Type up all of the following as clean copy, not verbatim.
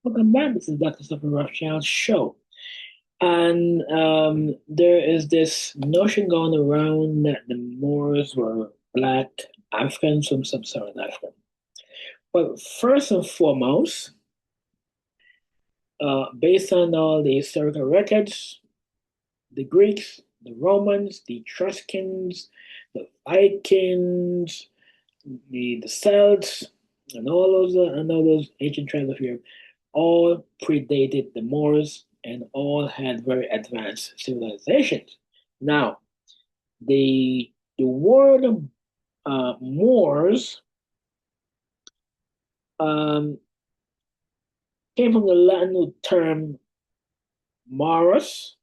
Welcome back. This is Dr. Sophia Rothschild's show. And there is this notion going around that the Moors were black Africans from sub-Saharan Africa. Well, first and foremost, based on all the historical records, the Greeks, the Romans, the Etruscans, the Vikings, the Celts, and all those ancient tribes of Europe all predated the Moors and all had very advanced civilizations. Now, the word Moors um, came from the Latin term Maurus,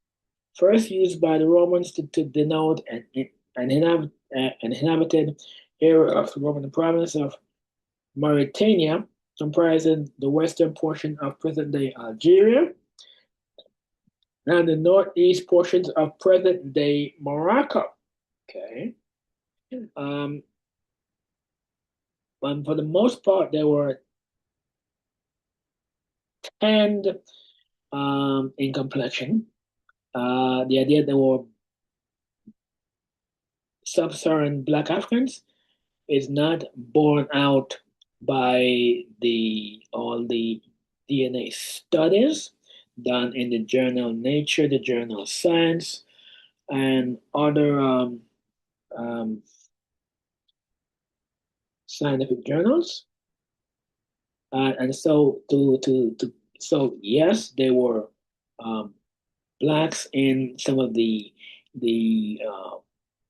first used by the Romans to denote an inhabited area of the Roman province of Mauritania, comprising the western portion of present-day Algeria and the northeast portions of present-day Morocco. Okay. Um, and for the most part, they were tanned in complexion. The idea they were sub-Saharan Black Africans is not borne out by the all the DNA studies done in the journal Nature, the journal Science, and other um, scientific journals. And so so yes, they were um, blacks in some of the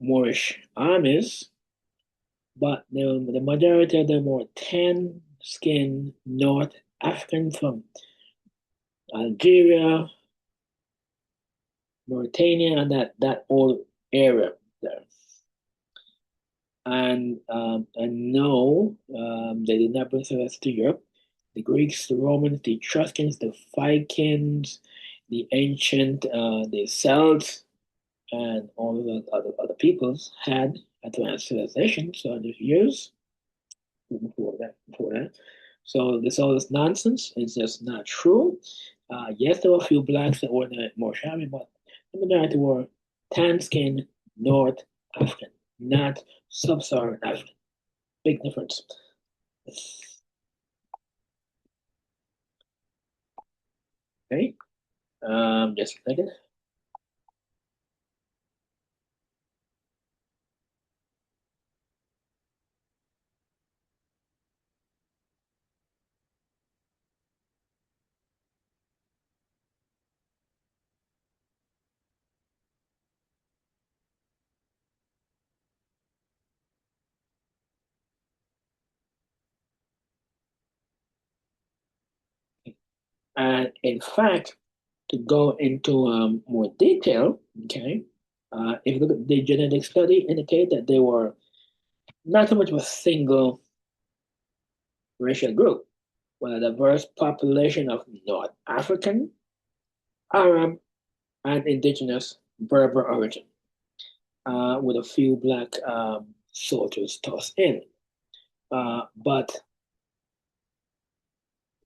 Moorish armies, but the majority of them were tan-skinned North African from Algeria, Mauritania, and that whole area there. And no, they did not bring settlers to Europe. The Greeks, the Romans, the Etruscans, the Vikings, the ancient, the Celts, and all of the other peoples had advanced civilizations over the years before that. So all this nonsense is just not true. Yes, there were a few blacks that were more shabby, but the majority were tan-skinned North African, not sub-Saharan African. Big difference. Okay, just a second. And in fact, to go into more detail, okay, if you look at the genetic study, indicate that they were not so much of a single racial group, but a diverse population of North African, Arab, and indigenous Berber origin, with a few black soldiers tossed in. But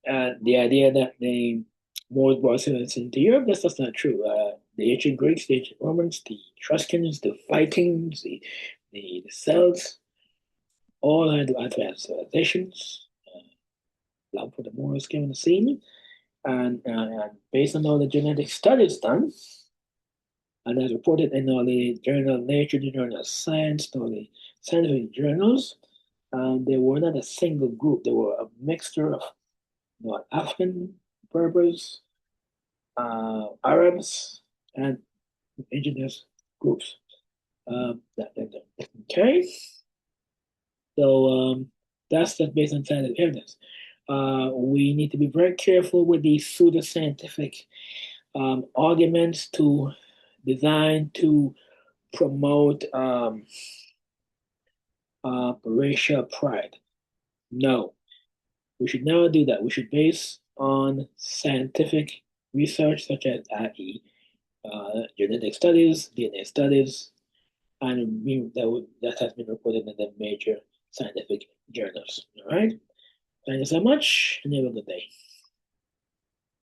the idea that they more brought citizens into Europe, that's just not true. The ancient Greeks, the ancient Romans, the Etruscans, the Vikings, the Celts, all had advanced civilizations. Long for the Moors came on the scene. And based on all the genetic studies done, and as reported in all the journal Nature, the journal Science, all the scientific journals, they were not a single group. They were a mixture of African, Berbers, Arabs, and indigenous groups. Okay, so that's just based on scientific evidence. We need to be very careful with these pseudoscientific arguments to design to promote racial pride. No, we should never do that. We should base on scientific research, such as i.e., genetic studies, DNA studies, and that has been reported in the major scientific journals. All right. Thank you so much, and have a good day.